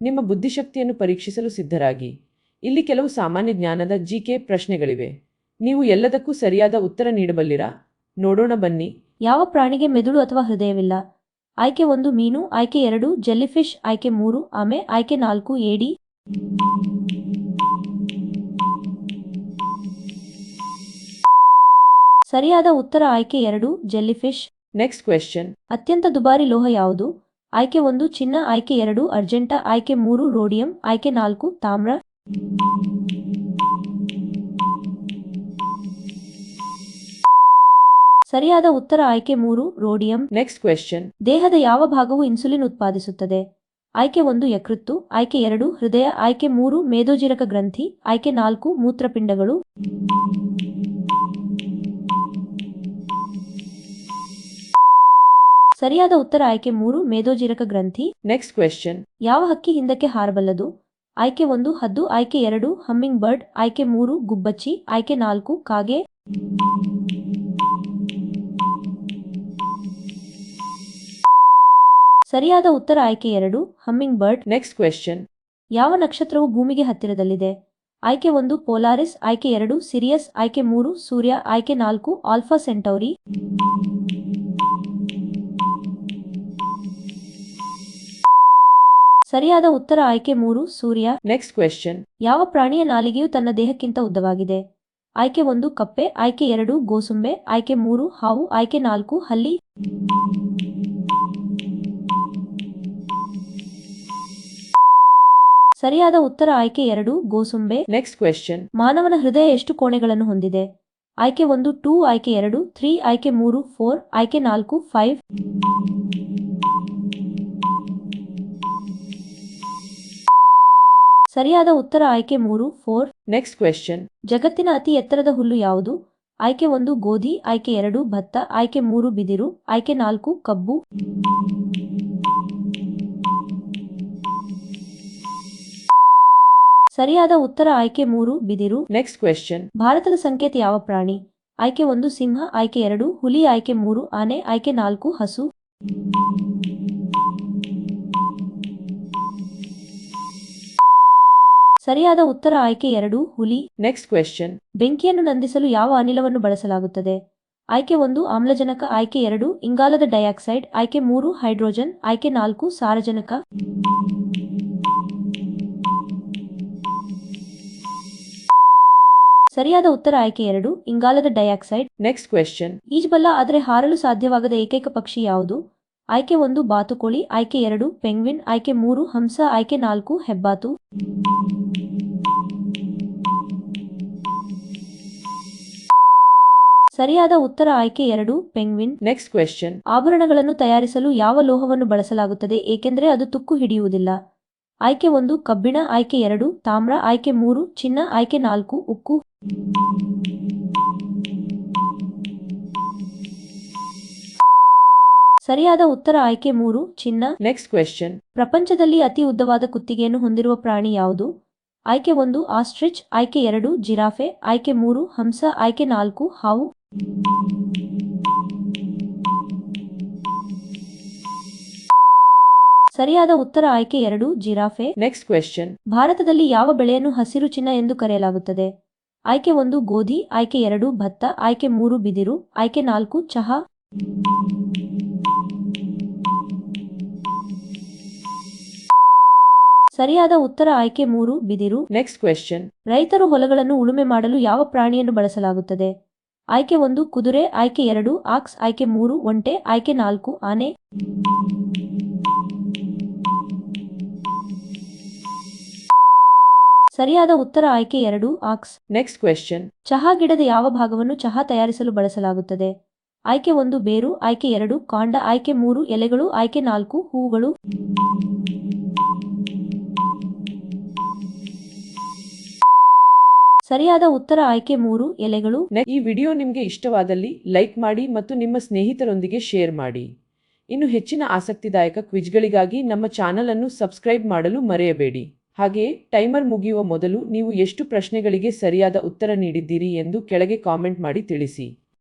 ನಿಮ್ಮ ಬುದ್ಧಿಶಕ್ತಿಯನ್ನು ಪರೀಕ್ಷಿಸಲು ಸಿದ್ಧರಾಗಿ. ಇಲ್ಲಿ ಕೆಲವು ಸಾಮಾನ್ಯ ಜ್ಞಾನದ ಜಿಕೆ ಪ್ರಶ್ನೆಗಳಿವೆ. ನೀವು ಎಲ್ಲದಕ್ಕೂ ಸರಿಯಾದ ಉತ್ತರ ನೀಡಬಲ್ಲಿರಾ? ನೋಡೋಣ ಬನ್ನಿ. ಯಾವ ಪ್ರಾಣಿಗೆ ಮೆದುಳು ಅಥವಾ ಹೃದಯವಿಲ್ಲ? ಆಯ್ಕೆ 1 ಮೀನು, ಆಯ್ಕೆ 2 ಜೆಲ್ಲಿಫಿಶ್, ಆಯ್ಕೆ 3 ಆಮೆ, ಆಯ್ಕೆ 4 ಏಡಿ. ಸರಿಯಾದ ಉತ್ತರ ಆಯ್ಕೆ 2 ಜೆಲ್ಲಿಫಿಶ್. Next question. ಅತ್ಯಂತ ದುಬಾರಿ ಲೋಹ ಯಾವುದು? ಆಯ್ಕೆ 1 ಚಿನ್ನ, ಆಯ್ಕೆ 2 ಅರ್ಜೆಂಟ, ಆಯ್ಕೆ 3 ರೋಡಿಯಂ, ಆಯ್ಕೆ 4 ತಾಮ್ರ. ಸರಿಯಾದ ಉತ್ತರ ಆಯ್ಕೆ 3 ರೋಡಿಯಂ. Next question. ದೇಹದ ಯಾವ ಭಾಗವು ಇನ್ಸುಲಿನ್ ಉತ್ಪಾದಿಸುತ್ತದೆ? ಆಯ್ಕೆ 1 ಯಕೃತ್ತು, ಆಯ್ಕೆ 2 ಹೃದಯ, ಆಯ್ಕೆ 3 ಮೇದೋಜೀರಕ ಗ್ರಂಥಿ, ಆಯ್ಕೆ 4 ಮೂತ್ರಪಿಂಡಗಳು. ಸರಿಯಾದ ಉತ್ತರ ಆಯ್ಕೆ 3 ಮೇದೋಜೀರಕ ಗ್ರಂಥಿ. Next question. ಯಾವ ಹಕ್ಕಿ ಹಿಂದಕ್ಕೆ ಹಾರಬಲ್ಲದು? ಆಯ್ಕೆ 1 ಹದ್ದು, ಆಯ್ಕೆ 2 ಹಮ್ಮಿಂಗ್ ಬರ್ಡ್, ಆಯ್ಕೆ 3 ಗುಬ್ಬಚ್ಚಿ, ಆಯ್ಕೆ 4 ಕಾಗೆ. ಸರಿಯಾದ ಉತ್ತರ ಆಯ್ಕೆ 2 ಹಮ್ಮಿಂಗ್ ಬರ್ಡ್. Next question. ಯಾವ ನಕ್ಷತ್ರವು ಭೂಮಿಗೆ ಹತ್ತಿರದಲ್ಲಿದೆ? ಆಯ್ಕೆ 1 ಪೋಲಾರಿಸ್, ಆಯ್ಕೆ 2 ಸಿರಿಯಸ್, ಆಯ್ಕೆ 3 ಸೂರ್ಯ, ಆಯ್ಕೆ 4 ಆಲ್ಫಾ ಸೆಂಟೌರಿ. ಸರಿಯಾದ ಉತ್ತರ ಆಯ್ಕೆ 3 ಸೂರ್ಯ. Next question. ಯಾವ ಪ್ರಾಣಿಯ ನಾಲಿಗೆಯು ತನ್ನ ದೇಹಕ್ಕಿಂತ ಉದ್ದವಾಗಿದೆ? ಆಯ್ಕೆ 1 ಕಪ್ಪೆ, ಆಯ್ಕೆ 2 ಗೋಸುಂಬೆ, ಆಯ್ಕೆ 3 ಹಾವು, ಆಯ್ಕೆ 4 ಹಲ್ಲಿ. ಸರಿಯಾದ ಉತ್ತರ ಆಯ್ಕೆ 2 ಗೋಸುಂಬೆ. Next question. ಮಾನವನ ಹೃದಯ ಎಷ್ಟು ಕೋಣೆಗಳನ್ನು ಹೊಂದಿದೆ? ಆಯ್ಕೆ 1 2, ಆಯ್ಕೆ 2 3, ಆಯ್ಕೆ 3 4, ಆಯ್ಕೆ 4 5. ಸರಿಯಾದ ಉತ್ತರ ಆಯ್ಕೆ 3 4. Next question. ಜಗತ್ತಿನ ಅತಿ ಎತ್ತರದ ಹುಲ್ಲು ಯಾವುದು? ಆಯ್ಕೆ 1 ಗೋಧಿ, ಆಯ್ಕೆ 2 ಭತ್ತ, ಆಯ್ಕೆ 3 ಬಿದಿರು, ಆಯ್ಕೆ 4 ಕಬ್ಬು. ಸರಿಯಾದ ಉತ್ತರ ಆಯ್ಕೆ 3 ಬಿದಿರು. Next question. ಭಾರತದ ಸಂಕೇತ ಯಾವ ಪ್ರಾಣಿ? ಆಯ್ಕೆ 1 ಸಿಂಹ, ಆಯ್ಕೆ 2 ಹುಲಿ, ಆಯ್ಕೆ 3 ಆನೆ, ಆಯ್ಕೆ 4 ಹಸು. ಸರಿಯಾದ ಉತ್ತರ ಆಯ್ಕೆ 2 ಹುಲಿ. Next question. ಬೆಂಕಿಯನ್ನು ನಂದಿಸಲು ಯಾವ ಅನಿಲವನ್ನು ಬಳಸಲಾಗುತ್ತದೆ? ಆಯ್ಕೆ 1 ಆಮ್ಲಜನಕ, ಆಯ್ಕೆ 2 ಇಂಗಾಲದ ಡೈಆಕ್ಸೈಡ್, ಆಯ್ಕೆ 3 ಹೈಡ್ರೋಜನ್, ಆಯ್ಕೆ 4 ಸಾರಜನಕ. ಸರಿಯಾದ ಉತ್ತರ ಆಯ್ಕೆ 2 ಇಂಗಾಲದ ಡೈಆಕ್ಸೈಡ್. Next question. ಈಜಬಲ್ಲ ಆದರೆ ಹಾರಲು ಸಾಧ್ಯವಾಗದ ಏಕೈಕ ಪಕ್ಷಿ ಯಾವುದು? ಆಯ್ಕೆ 1 ಬಾತುಕೋಳಿ, ಆಯ್ಕೆ 2 ಪೆಂಗ್ವಿನ್, ಆಯ್ಕೆ 3 ಹಂಸ, ಆಯ್ಕೆ 4 ಹೆಬ್ಬಾತು. ಸರಿಯಾದ ಉತ್ತರ ಆಯ್ಕೆ 2 ಪೆಂಗ್ವಿನ್. Next question. ಆಭರಣಗಳನ್ನು ತಯಾರಿಸಲು ಯಾವ ಲೋಹವನ್ನು ಬಳಸಲಾಗುತ್ತದೆ ಏಕೆಂದರೆ ಅದು ತುಕ್ಕು ಹಿಡಿಯುವುದಿಲ್ಲ? ಆಯ್ಕೆ 1 ಕಬ್ಬಿಣ, ಆಯ್ಕೆ 2 ತಾಮ್ರ, ಆಯ್ಕೆ 3 ಚಿನ್ನ, ಆಯ್ಕೆ 4 ಉಕ್ಕು. ಸರಿಯಾದ ಉತ್ತರ ಆಯ್ಕೆ 3 ಚಿನ್ನ. Next question. ಪ್ರಪಂಚದಲ್ಲಿ ಅತಿ ಉದ್ದವಾದ ಕುತ್ತಿಗೆಯನ್ನು ಹೊಂದಿರುವ ಪ್ರಾಣಿ ಯಾವುದು? ಆಯ್ಕೆ 1 ಆಸ್ಟ್ರಿಚ್, ಆಯ್ಕೆ 2 ಜಿರಾಫೆ, ಆಯ್ಕೆ 3 ಹಂಸ, ಆಯ್ಕೆ 4 ಹಾವು. ಸರಿಯಾದ ಉತ್ತರ ಆಯ್ಕೆ 2 ಜಿರಾಫೆ. Next question. ಭಾರತದಲ್ಲಿ ಯಾವ ಬೆಳೆಯನ್ನು ಹಸಿರು ಚಿನ್ನ ಎಂದು ಕರೆಯಲಾಗುತ್ತದೆ? ಆಯ್ಕೆ 1 ಗೋಧಿ, ಆಯ್ಕೆ 2 ಭತ್ತ, ಆಯ್ಕೆ 3 ಬಿದಿರು, ಆಯ್ಕೆ 4 ಚಹಾ. ಸರಿಯಾದ ಉತ್ತರ ಆಯ್ಕೆ 3 ಬಿದಿರು. Next question. ರೈತರು ಹೊಲಗಳನ್ನು ಉಳುಮೆ ಮಾಡಲು ಯಾವ ಪ್ರಾಣಿಯನ್ನು ಬಳಸಲಾಗುತ್ತದೆ? ಆಯ್ಕೆ 1 ಕುದುರೆ, ಆಯ್ಕೆ 2 ಆಕ್ಸ್, ಆಯ್ಕೆ 3 ಒಂಟೆ, ಆಯ್ಕೆ 4 ಆನೆ. ಸರಿಯಾದ ಉತ್ತರ ಆಯ್ಕೆ 2 ಆಕ್ಸ್. Next question. ಚಹಾ ಗಿಡದ ಯಾವ ಭಾಗವನ್ನು ಚಹಾ ತಯಾರಿಸಲು ಬಳಸಲಾಗುತ್ತದೆ? ಆಯ್ಕೆ 1 ಬೇರು, ಆಯ್ಕೆ 2 ಕಾಂಡ, ಆಯ್ಕೆ 3 ಎಲೆಗಳು, ಆಯ್ಕೆ 4 ಹೂವುಗಳು. ಸರಿಯಾದ ಉತ್ತರ ಆಯ್ಕೆ 3 ಎಲೆಗಳು. ಈ ವಿಡಿಯೋ ನಿಮಗೆ ಇಷ್ಟವಾದಲ್ಲಿ ಲೈಕ್ ಮಾಡಿ ಮತ್ತು ನಿಮ್ಮ ಸ್ನೇಹಿತರೊಂದಿಗೆ ಶೇರ್ ಮಾಡಿ. ಇನ್ನು ಹೆಚ್ಚಿನ ಆಸಕ್ತಿದಾಯಕ ಕ್ವಿಜ್ಗಳಿಗಾಗಿ ನಮ್ಮ ಚಾನೆಲ್ ಅನ್ನು ಸಬ್ಸ್ಕ್ರೈಬ್ ಮಾಡಲು ಮರೆಯಬೇಡಿ. ಹಾಗೆಯೇ ಟೈಮರ್ ಮುಗಿಯುವ ಮೊದಲು ನೀವು ಎಷ್ಟು ಪ್ರಶ್ನೆಗಳಿಗೆ ಸರಿಯಾದ ಉತ್ತರ ನೀಡಿದ್ದೀರಿ ಎಂದು ಕೆಳಗೆ ಕಾಮೆಂಟ್ ಮಾಡಿ ತಿಳಿಸಿ.